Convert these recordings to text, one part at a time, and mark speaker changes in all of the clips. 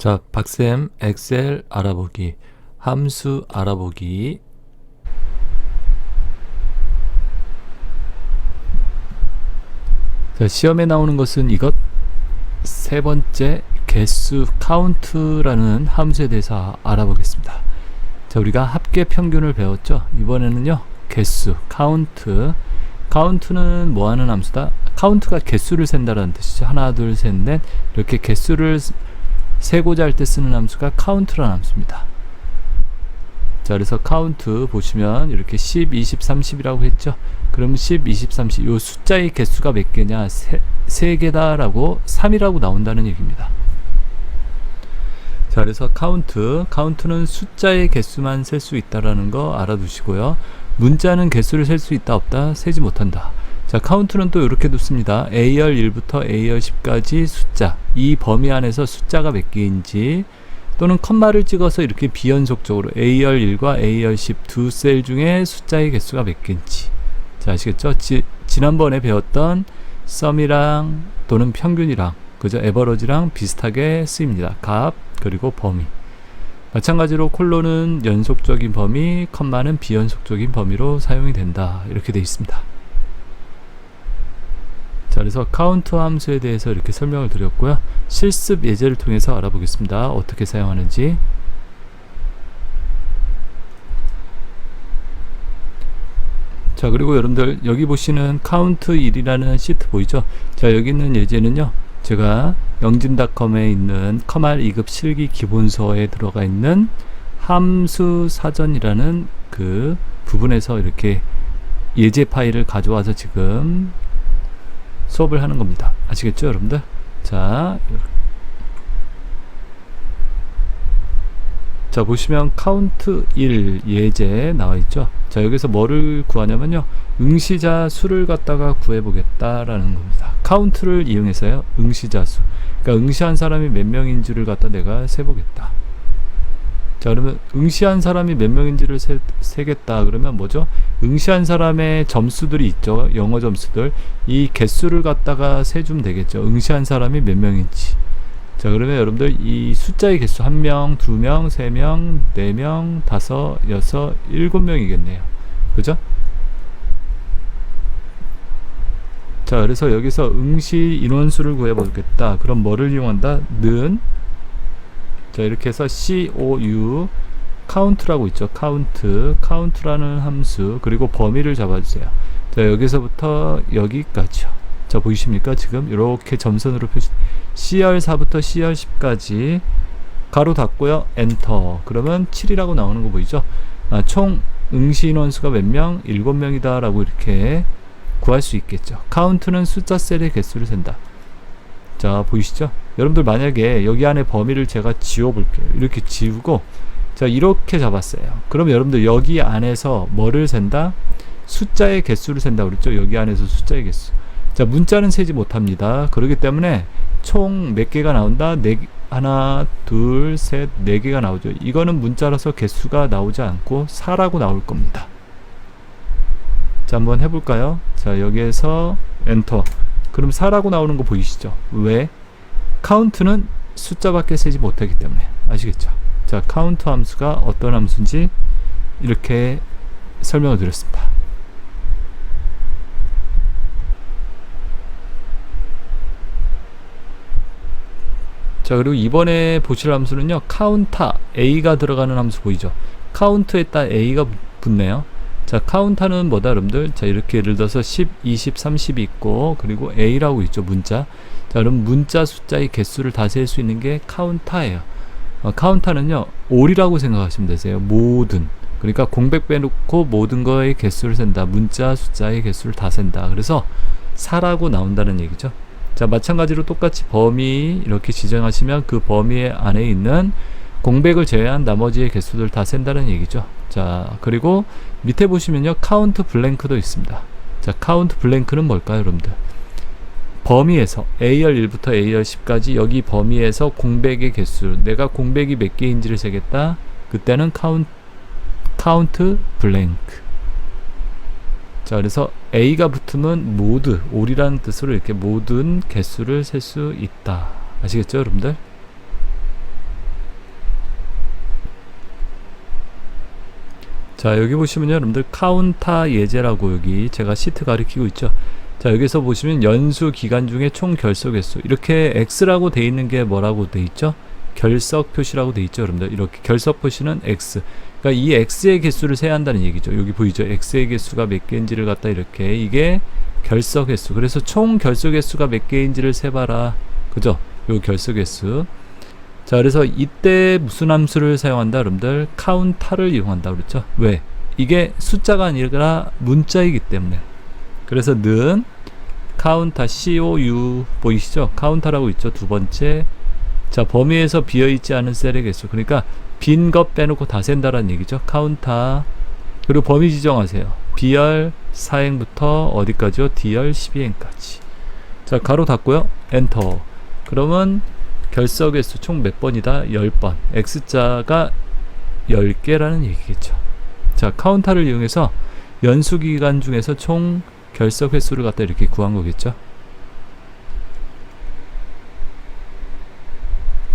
Speaker 1: 자, 박쌤 엑셀 알아보기, 함수 알아보기. 자, 시험에 나오는 것은 이것 세 번째 개수 카운트라는 함수에 대해서 알아보겠습니다. 자, 우리가 합계 평균을 배웠죠. 이번에는요, 개수 카운트. 카운트는 뭐 하는 함수다? 카운트가 개수를 센다라는 뜻이죠. 하나, 둘, 셋, 넷. 이렇게 개수를 세고자 할 때 쓰는 함수가 카운트라는 함수입니다. 자, 그래서 카운트 보시면 이렇게 10, 20, 30이라고 했죠. 그럼 10, 20, 30, 요 숫자의 개수가 몇 개냐? 세 개다 라고 3이라고 나온다는 얘기입니다. 자, 그래서 카운트는 숫자의 개수만 셀 수 있다라는 거 알아두시고요. 문자는 개수를 셀 수 있다 없다? 세지 못한다. 자, 카운트는 또 이렇게 둡니다. A열 1부터 A열 10까지 숫자, 이 범위 안에서 숫자가 몇 개인지, 또는 컴마를 찍어서 이렇게 비연속적으로 A열 1과 A열 10 두 셀 중에 숫자의 개수가 몇 개인지. 자, 아시겠죠? 지난번에 배웠던 썸이랑 또는 평균이랑, 그죠? 에버러지랑 비슷하게 쓰입니다. 값 그리고 범위. 마찬가지로 콜론은 연속적인 범위, 컴마는 비연속적인 범위로 사용이 된다, 이렇게 되어 있습니다. 자, 그래서 카운트 함수에 대해서 이렇게 설명을 드렸고요. 실습 예제를 통해서 알아보겠습니다. 어떻게 사용하는지. 자, 그리고 여러분들 여기 보시는 카운트 1이라는 시트 보이죠? 자, 여기 있는 예제는요, 제가 영진닷컴에 있는 커말 2급 실기 기본서에 들어가 있는 함수 사전이라는 그 부분에서 이렇게 예제 파일을 가져와서 지금 수업을 하는 겁니다. 아시겠죠, 여러분들? 자, 보시면 카운트 1 예제 나와 있죠. 자, 여기서 뭐를 구하냐면요, 응시자 수를 갖다가 구해보겠다라는 겁니다. 카운트를 이용해서요, 응시자 수. 그러니까 응시한 사람이 몇 명인지를 갖다 내가 세보겠다. 자, 그러면 응시한 사람이 몇 명인지를 세겠다 그러면 뭐죠? 응시한 사람의 점수들이 있죠. 영어 점수들. 이 개수를 갖다가 세주면 되겠죠. 응시한 사람이 몇 명인지. 자, 그러면 여러분들 이 숫자의 개수 1명, 2명, 3명, 4명, 5, 6, 7명이겠네요. 그죠? 자, 그래서 여기서 응시 인원수를 구해보겠다. 그럼 뭐를 이용한다? 는, 자, 이렇게 해서 COU 카운트라고 있죠. 카운트라는 함수, 그리고 범위를 잡아주세요. 자, 여기서부터 여기까지요. 자, 보이십니까? 지금 이렇게 점선으로 표시, CR4부터 CR10까지 가로 닫고요, 엔터. 그러면 7이라고 나오는 거 보이죠? 총 응시 인원수가 몇 명? 7명이다 라고 이렇게 구할 수 있겠죠. 카운트는 숫자 셀의 개수를 센다. 자, 보이시죠? 여러분들 만약에 여기 안에 범위를 제가 지워볼게요. 이렇게 지우고, 자, 이렇게 잡았어요. 그럼 여러분들 여기 안에서 뭐를 센다? 숫자의 개수를 센다 그랬죠? 여기 안에서 숫자의 개수. 자, 문자는 세지 못합니다. 그렇기 때문에 총 몇 개가 나온다? 하나, 둘, 셋, 4개가 나오죠. 이거는 문자라서 개수가 나오지 않고 4라고 나올 겁니다. 자, 한번 해볼까요? 자, 여기에서 엔터. 그럼 4라고 나오는 거 보이시죠? 왜? 카운트는 숫자밖에 세지 못하기 때문에. 아시겠죠? 자, 카운트 함수가 어떤 함수인지 이렇게 설명을 드렸습니다. 자, 그리고 이번에 보실 함수는요, 카운터 A가 들어가는 함수 보이죠? 카운트에다 A가 붙네요. 자, 카운터는 뭐다, 여러분들? 자, 이렇게 예를 들어서 10, 20, 30이 있고, 그리고 A라고 있죠, 문자. 자, 그럼 문자 숫자의 개수를 다 셀 수 있는 게 카운터예요. 카운터는요, all이라고 생각하시면 되세요. 모든. 그러니까 공백 빼놓고 모든 거의 개수를 센다. 문자 숫자의 개수를 다 센다. 그래서 4라고 나온다는 얘기죠. 자, 마찬가지로 똑같이 범위 이렇게 지정하시면 그 범위 안에 있는 공백을 제외한 나머지의 개수들 다 센다는 얘기죠. 자, 그리고 밑에 보시면요, 카운트 블랭크도 있습니다. 자, 카운트 블랭크는 뭘까요, 여러분들? 범위에서 A열 1부터 A열 10까지 여기 범위에서 공백의 개수, 내가 공백이 몇 개인지를 세겠다. 그때는 카운트 블랭크. 자, 그래서 A가 붙으면 모두, all이라는 뜻으로 이렇게 모든 개수를 셀 수 있다. 아시겠죠, 여러분들? 자, 여기 보시면요, 여러분들 카운타 예제라고 여기 제가 시트 가리키고 있죠. 자, 여기서 보시면 연수 기간 중에 총 결석 횟수, 이렇게 X라고 돼 있는 게 뭐라고 돼 있죠? 결석 표시라고 돼 있죠, 여러분들. 이렇게 결석 표시는 X. 그러니까 이 X의 개수를 세야 한다는 얘기죠. 여기 보이죠? X의 개수가 몇 개인지를 갖다 이렇게, 이게 결석 횟수. 그래서 총 결석 횟수가 몇 개인지를 세봐라. 그죠? 요 결석 횟수. 자, 그래서 이때 무슨 함수를 사용한다, 여러분들? 카운타를 이용한다 그랬죠. 왜? 이게 숫자가 아니라 문자이기 때문에. 그래서 는 카운타 COU 보이시죠? 카운타라고 있죠. 두 번째. 자, 범위에서 비어있지 않은 셀의 개수. 그러니까 빈 것 빼놓고 다 센다라는 얘기죠. 카운타. 그리고 범위 지정하세요. B열 4행부터 어디까지요? D열 12행까지. 자, 가로 닫고요. 엔터. 그러면 결석 횟수 총 몇 번이다? 10번. X자가 10개라는 얘기겠죠. 자, 카운터를 이용해서 연수 기간 중에서 총 결석 횟수를 갖다 이렇게 구한 거겠죠.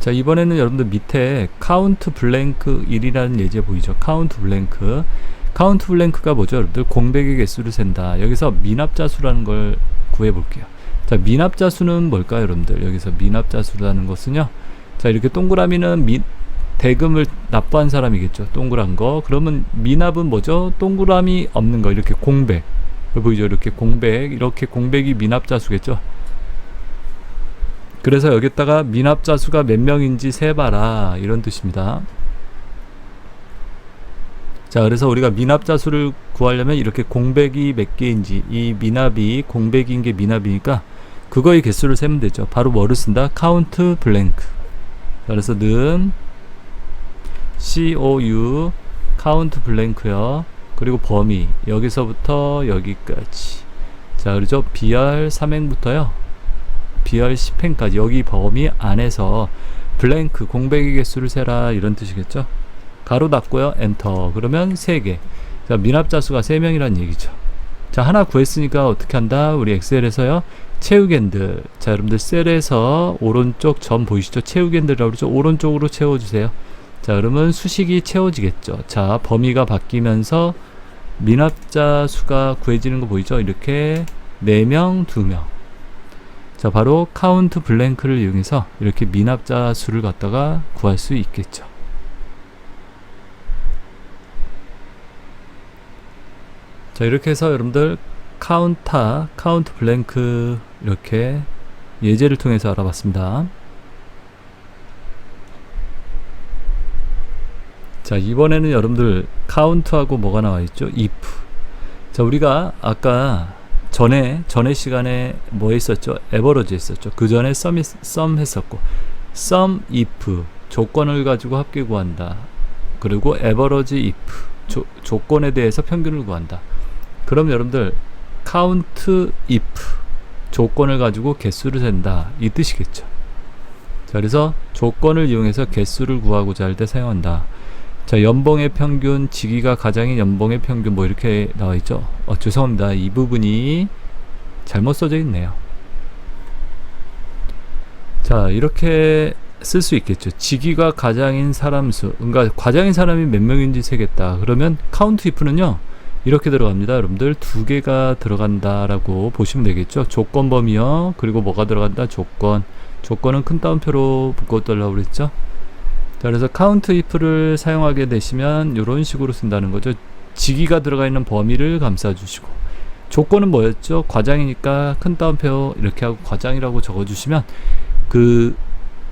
Speaker 1: 자, 이번에는 여러분들 밑에 카운트 블랭크 1이라는 예제 보이죠? 카운트 블랭크. 카운트 블랭크가 뭐죠? 여러분들 공백의 개수를 센다. 여기서 미납자수라는 걸 구해 볼게요. 자, 미납자수는 뭘까요, 여러분들? 여기서 미납자수라는 것은요, 자, 이렇게 동그라미는 대금을 납부한 사람이겠죠. 동그란 거. 그러면 미납은 뭐죠? 동그라미 없는 거. 이렇게 공백. 보이죠? 이렇게 공백. 이렇게 공백이 미납자수겠죠. 그래서 여기다가 미납자수가 몇 명인지 세봐라, 이런 뜻입니다. 자, 그래서 우리가 미납자수를 구하려면 이렇게 공백이 몇 개인지, 이 미납이 공백인 게 미납이니까 그거의 개수를 세면 되죠. 바로 뭐를 쓴다? 카운트 블랭크. 자, 그래서 는 COU 카운트 블랭크요. 그리고 범위 여기서부터 여기까지. 자, 그렇죠? B열 3행부터요 B열 10행까지 여기 범위 안에서 블랭크 공백의 개수를 세라, 이런 뜻이겠죠. 가로 닫고요. 엔터. 그러면 3개. 자, 미납자수가 3명이란 얘기죠. 자, 하나 구했으니까 어떻게 한다? 우리 엑셀에서요, 채우겐들. 자, 여러분들 셀에서 오른쪽 점 보이시죠? 채우겐들이라고 그러죠. 오른쪽으로 채워주세요. 자, 그러면 수식이 채워지겠죠. 자, 범위가 바뀌면서 미납자 수가 구해지는 거 보이죠? 이렇게 4명, 2명. 자, 바로 카운트 블랭크를 이용해서 이렇게 미납자 수를 갖다가 구할 수 있겠죠. 자, 이렇게 해서 여러분들 카운트 블랭크 이렇게 예제를 통해서 알아봤습니다. 자, 이번에는 여러분들 카운트하고 뭐가 나와 있죠? if. 자, 우리가 아까 전에 시간에 뭐 했었죠? 에버러지 했었죠. 그 전에 sum 했었고, sum if 조건을 가지고 합계 구한다. 그리고 average if 조건에 대해서 평균을 구한다. 그럼 여러분들 count if 조건을 가지고 개수를 센다, 이 뜻이겠죠. 자, 그래서 조건을 이용해서 개수를 구하고자 할 때 사용한다. 자, 연봉의 평균, 직위가 가장인 연봉의 평균, 뭐 이렇게 나와 있죠. 죄송합니다. 이 부분이 잘못 써져 있네요. 자, 이렇게 쓸 수 있겠죠. 직위가 가장인 사람 수, 그러니까 과장인 사람이 몇 명인지 세겠다. 그러면 count if는요, 이렇게 들어갑니다. 여러분들 2개가 들어간다라고 보시면 되겠죠. 조건 범위요. 그리고 뭐가 들어간다? 조건은 큰 따옴표로 묶어달라고 그랬죠. 자, 그래서 count if를 사용하게 되시면 이런 식으로 쓴다는 거죠. 직위가 들어가 있는 범위를 감싸주시고, 조건은 뭐였죠? 과장이니까 큰 따옴표 이렇게 하고 과장이라고 적어주시면 그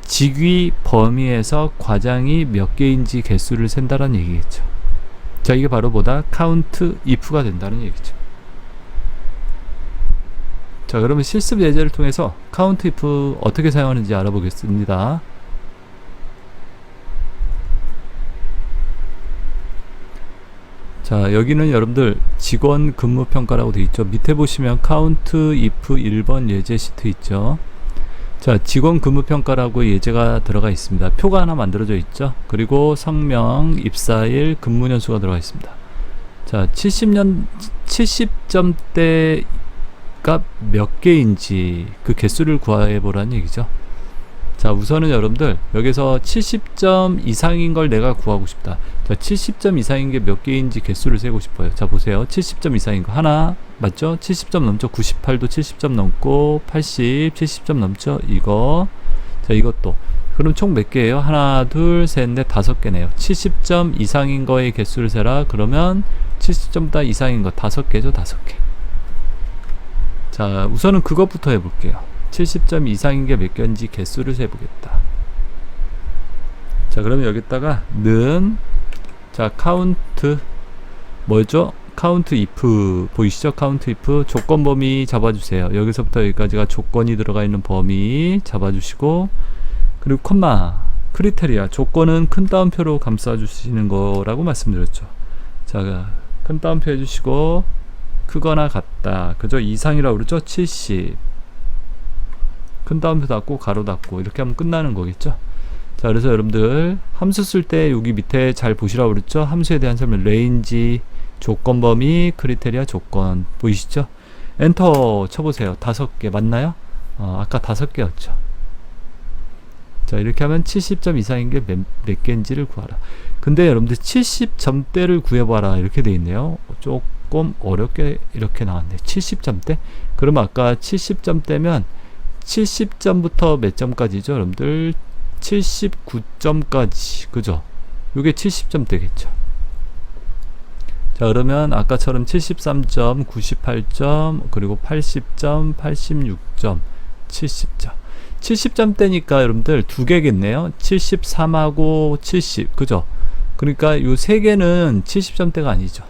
Speaker 1: 직위 범위에서 과장이 몇 개인지 개수를 센다는 얘기겠죠. 자, 이게 바로 뭐다? count if가 된다는 얘기죠. 자, 그러면 실습 예제를 통해서 count if 어떻게 사용하는지 알아보겠습니다. 자, 여기는 여러분들 직원 근무 평가라고 되어 있죠. 밑에 보시면 count if 1번 예제 시트 있죠. 자, 직원 근무 평가라고 예제가 들어가 있습니다. 표가 하나 만들어져 있죠. 그리고 성명, 입사일, 근무 년수가 들어가 있습니다. 자, 70점대가 몇 개인지 그 개수를 구해 보라는 얘기죠. 자, 우선은 여러분들 여기서 70점 이상인 걸 내가 구하고 싶다. 자, 70점 이상인 게 몇 개인지 개수를 세고 싶어요. 자, 보세요. 70점 이상인 거 하나 맞죠? 70점 넘죠? 98도 70점 넘고 80, 70점 넘죠? 이거. 자, 이것도. 그럼 총 몇 개예요? 하나, 둘, 셋, 넷, 다섯 개네요. 70점 이상인 거의 개수를 세라. 그러면 70점보다 이상인 거 다섯 개죠? 다섯 개. 자, 우선은 그것부터 해볼게요. 70점 이상인 게 몇 개인지 개수를 세보겠다. 자, 그러면 여기다가 는, 자, 카운트 뭐죠? 카운트 if 보이시죠? 카운트 if 조건 범위 잡아주세요. 여기서부터 여기까지가 조건이 들어가 있는 범위 잡아주시고, 그리고 콤마 크리테리아 조건은 큰 따옴표로 감싸주시는 거라고 말씀드렸죠. 자, 큰 따옴표 해주시고 크거나 같다. 그죠? 이상이라고 그러죠? 70 큰 따옴표 닫고 가로 닫고 이렇게 하면 끝나는 거겠죠. 자, 그래서 여러분들 함수 쓸 때 여기 밑에 잘 보시라고 그랬죠. 함수에 대한 설명 레인지 조건 범위 크리테리아 조건 보이시죠? 엔터 쳐보세요. 5개 맞나요? 아까 5개였죠. 자, 이렇게 하면 70점 이상인 게 몇 개인지를 구하라. 근데 여러분들 70점대를 구해봐라 이렇게 돼 있네요. 조금 어렵게 이렇게 나왔네. 70점대? 그럼 아까 70점대면 70점부터 몇 점까지죠? 여러분들 79점까지 그죠? 요게 70점 되겠죠. 자, 그러면 아까처럼 73점, 98점, 그리고 80점, 86점, 70점. 70점대니까 여러분들 두 개겠네요. 73하고 70 그죠? 그러니까 요 세 개는 70점대가 아니죠.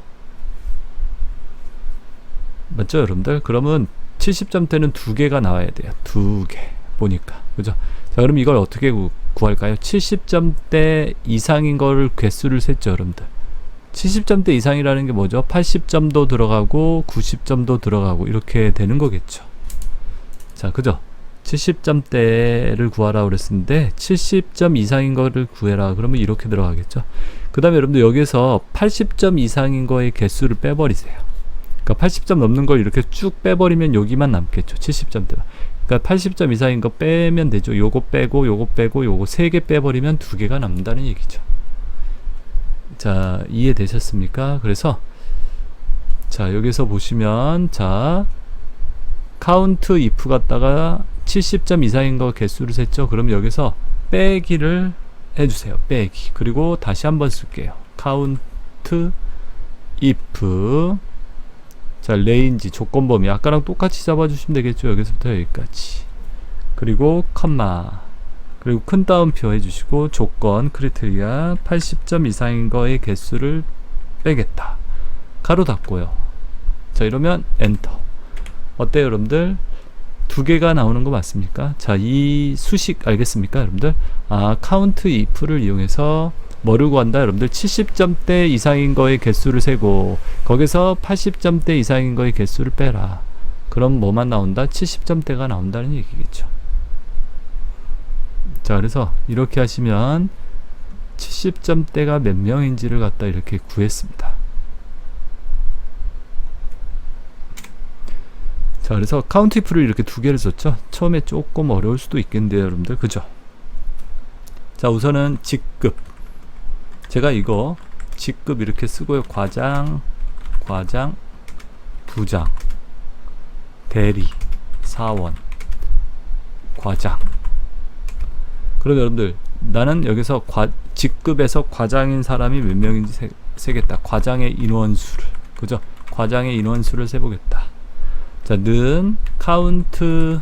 Speaker 1: 맞죠 여러분들? 그러면 70점대는 두 개가 나와야 돼요. 두 개 보니까 그죠? 자, 그럼 이걸 어떻게 구할까요? 70점대 이상인 걸 개수를 셌죠 여러분들. 70점대 이상이라는 게 뭐죠? 80점도 들어가고 90점도 들어가고 이렇게 되는 거겠죠. 자, 그죠? 70점대를 구하라 그랬는데 70점 이상인 거를 구해라 그러면 이렇게 들어가겠죠. 그 다음에 여러분들 여기서 80점 이상인 거의 개수를 빼버리세요. 그러니까 80점 넘는 걸 이렇게 쭉 빼버리면 여기만 남겠죠. 70점대만. 그러니까 80점 이상인 거 빼면 되죠. 요거 빼고 요거 빼고 요거 3개 빼버리면 2개가 남는다는 얘기죠. 자, 이해되셨습니까? 그래서 자, 여기서 보시면 자, 카운트 if 갖다가 70점 이상인 거 개수를 셌죠. 그럼 여기서 빼기를 해주세요. 빼기. 그리고 다시 한번 쓸게요. 카운트 if 자, 레인지 조건 범위 아까랑 똑같이 잡아주시면 되겠죠. 여기서부터 여기까지. 그리고 컴마 그리고 큰 따옴표 해주시고 조건 크리테리아 80점 이상인 거의 개수를 빼겠다. 가로 닫고요. 자, 이러면 엔터. 어때요 여러분들? 두 개가 나오는 거 맞습니까? 자, 이 수식 알겠습니까 여러분들? 카운트 if를 이용해서 뭐를 구한다 여러분들? 70점대 이상인 거의 개수를 세고 거기서 80점대 이상인 거의 개수를 빼라. 그럼 뭐만 나온다? 70점대가 나온다는 얘기겠죠. 자, 그래서 이렇게 하시면 70점대가 몇 명인지를 갖다 이렇게 구했습니다. 자, 그래서 카운트 if를 이렇게 두 개를 썼죠. 처음에 조금 어려울 수도 있겠는데요 여러분들 그죠? 자, 우선은 직급 제가 이거 직급 이렇게 쓰고요. 과장, 부장, 대리, 사원, 과장. 그럼 여러분들 나는 여기서 직급에서 과장인 사람이 몇 명인지 세겠다. 과장의 인원수를 그죠? 과장의 인원수를 세보겠다. 자, 는 카운트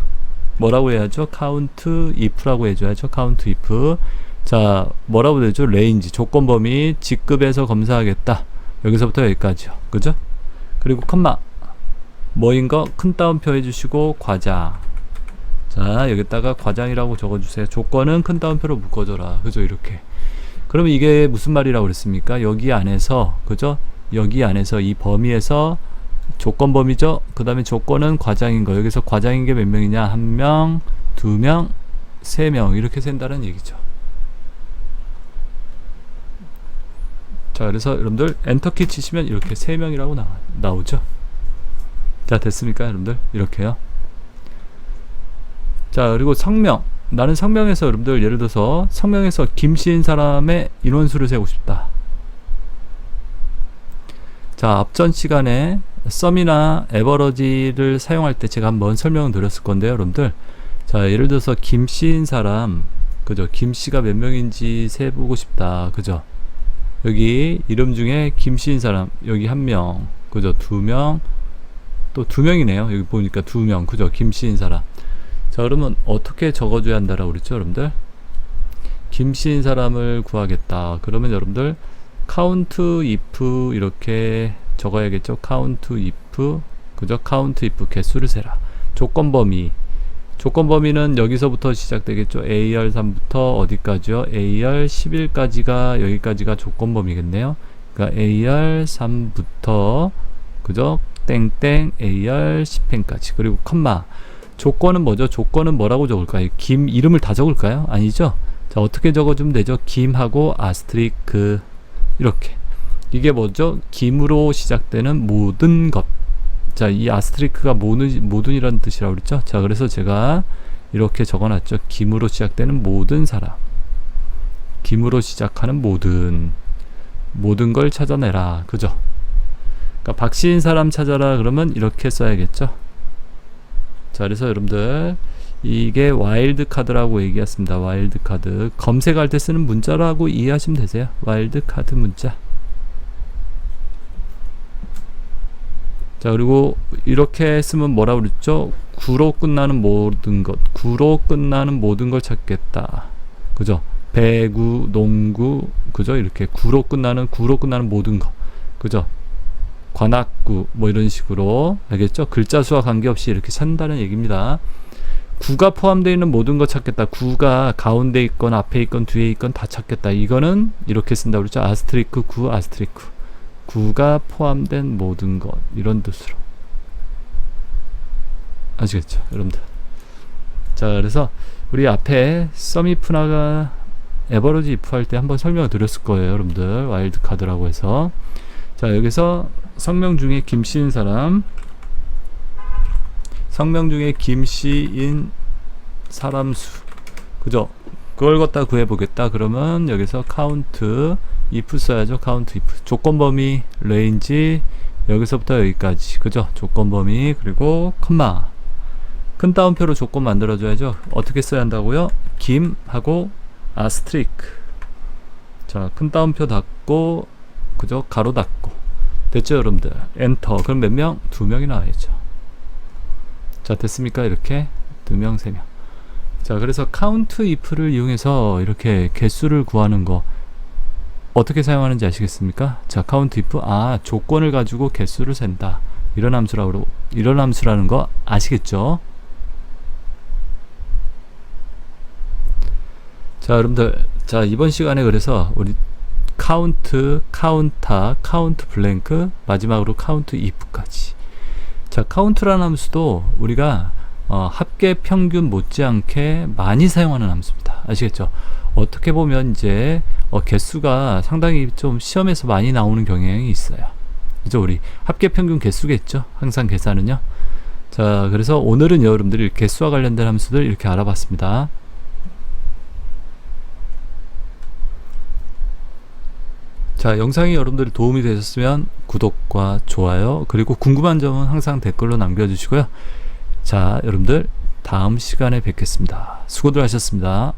Speaker 1: 뭐라고 해야죠? 카운트 if라고 해줘야죠. 카운트 if. 자, 뭐라고 되죠? 레인지 조건 범위 직급에서 검사하겠다. 여기서부터 여기까지요. 그죠? 그리고 컴마 뭐인 거 큰 따옴표 해주시고 과장. 자, 여기다가 과장이라고 적어주세요. 조건은 큰 따옴표로 묶어줘라. 그죠? 이렇게. 그러면 이게 무슨 말이라고 그랬습니까? 여기 안에서 그죠? 여기 안에서 이 범위에서 조건 범위죠. 그 다음에 조건은 과장인 거. 여기서 과장인 게 몇 명이냐? 1명, 2명, 3명 이렇게 센다는 얘기죠. 자, 그래서 여러분들 엔터키 치시면 이렇게 3명이라고 나오죠. 자, 됐습니까 여러분들? 이렇게요. 자, 그리고 성명 나는 성명에서 여러분들 예를 들어서 성명에서 김씨인 사람의 인원수를 세우고 싶다. 자, 앞전 시간에 썸이나 에버러지를 사용할 때 제가 한번 설명을 드렸을 건데요, 여러분들. 자, 예를 들어서 김씨인 사람, 그죠? 김씨가 몇 명인지 세보고 싶다, 그죠? 여기 이름 중에 김씨인 사람, 여기 1명, 그죠? 2명, 또 2명이네요. 여기 보니까 2명, 그죠? 김씨인 사람. 자, 그러면 어떻게 적어줘야 한다라고 그랬죠, 여러분들? 김씨인 사람을 구하겠다. 그러면 여러분들 count if 이렇게 적어야겠죠. count if, 그죠? count if 개수를 세라. 조건 범위는 여기서부터 시작되겠죠. AR3부터 어디까지요? AR11까지가 여기까지가 조건 범위겠네요. 그러니까 AR3부터 그죠? 땡땡 AR10까지. 그리고 컴마. 조건은 뭐죠? 조건은 뭐라고 적을까요? 김 이름을 다 적을까요? 아니죠? 자, 어떻게 적어주면 되죠? 김하고 아스트리크 이렇게. 이게 뭐죠? 김으로 시작되는 모든 것. 자, 이 아스트리크가 모든이라는 뜻이라고 그랬죠? 자, 그래서 제가 이렇게 적어놨죠. 김으로 시작되는 모든 사람. 김으로 시작하는 모든 걸 찾아내라. 그죠? 그러니까 박씨인 사람 찾아라 그러면 이렇게 써야겠죠? 자, 그래서 여러분들 이게 와일드 카드라고 얘기했습니다. 와일드 카드. 검색할 때 쓰는 문자라고 이해하시면 되세요. 와일드 카드 문자. 자, 그리고 이렇게 쓰면 뭐라고 그랬죠? 구로 끝나는 모든 것. 구로 끝나는 모든 걸 찾겠다. 그죠? 배구, 농구, 그죠? 이렇게 구로 끝나는 모든 것. 그죠? 관악구, 뭐 이런 식으로. 알겠죠? 글자 수와 관계없이 이렇게 찾는다는 얘기입니다. 구가 포함되어 있는 모든 거 찾겠다. 구가 가운데 있건 앞에 있건 뒤에 있건 다 찾겠다. 이거는 이렇게 쓴다고 그랬죠? 아스트리크, 구, 아스트리크. 구가 포함된 모든 것. 이런 뜻으로. 아시겠죠? 여러분들. 자, 그래서 우리 앞에 썸이프나가 에버러지 if 할 때 한번 설명을 드렸을 거예요. 여러분들. 와일드 카드라고 해서. 자, 여기서 성명 중에 김씨인 사람, 성명 중에 김씨인 사람 수, 그죠? 그걸 갖다 구해보겠다. 그러면 여기서 count if 써야죠. count if. 조건 범위, range, 여기서부터 여기까지. 그죠? 조건 범위, 그리고 컴마. 큰 따옴표로 조건 만들어줘야죠. 어떻게 써야 한다고요? 김하고 아스트리크. 자, 큰 따옴표 닫고, 그죠? 가로 닫고. 됐죠, 여러분들? 엔터. 그럼 몇 명? 2명이 나와야죠. 자, 됐습니까? 이렇게 2명, 3명. 자, 그래서 count if를 이용해서 이렇게 개수를 구하는 거 어떻게 사용하는지 아시겠습니까? 자, count if, 조건을 가지고 개수를 센다. 이런 함수라는 거 아시겠죠? 자, 여러분들, 자, 이번 시간에 그래서 우리 count, counter, count blank, 마지막으로 count if까지. 자, count라는 함수도 우리가 합계 평균 못지않게 많이 사용하는 함수입니다. 아시겠죠? 어떻게 보면 이제 개수가 상당히 좀 시험에서 많이 나오는 경향이 있어요. 그죠? 우리 합계 평균 개수겠죠? 항상 계산은요. 자, 그래서 오늘은 여러분들이 개수와 관련된 함수들 이렇게 알아봤습니다. 자, 영상이 여러분들이 도움이 되셨으면 구독과 좋아요, 그리고 궁금한 점은 항상 댓글로 남겨주시고요. 자, 여러분들 다음 시간에 뵙겠습니다. 수고들 하셨습니다.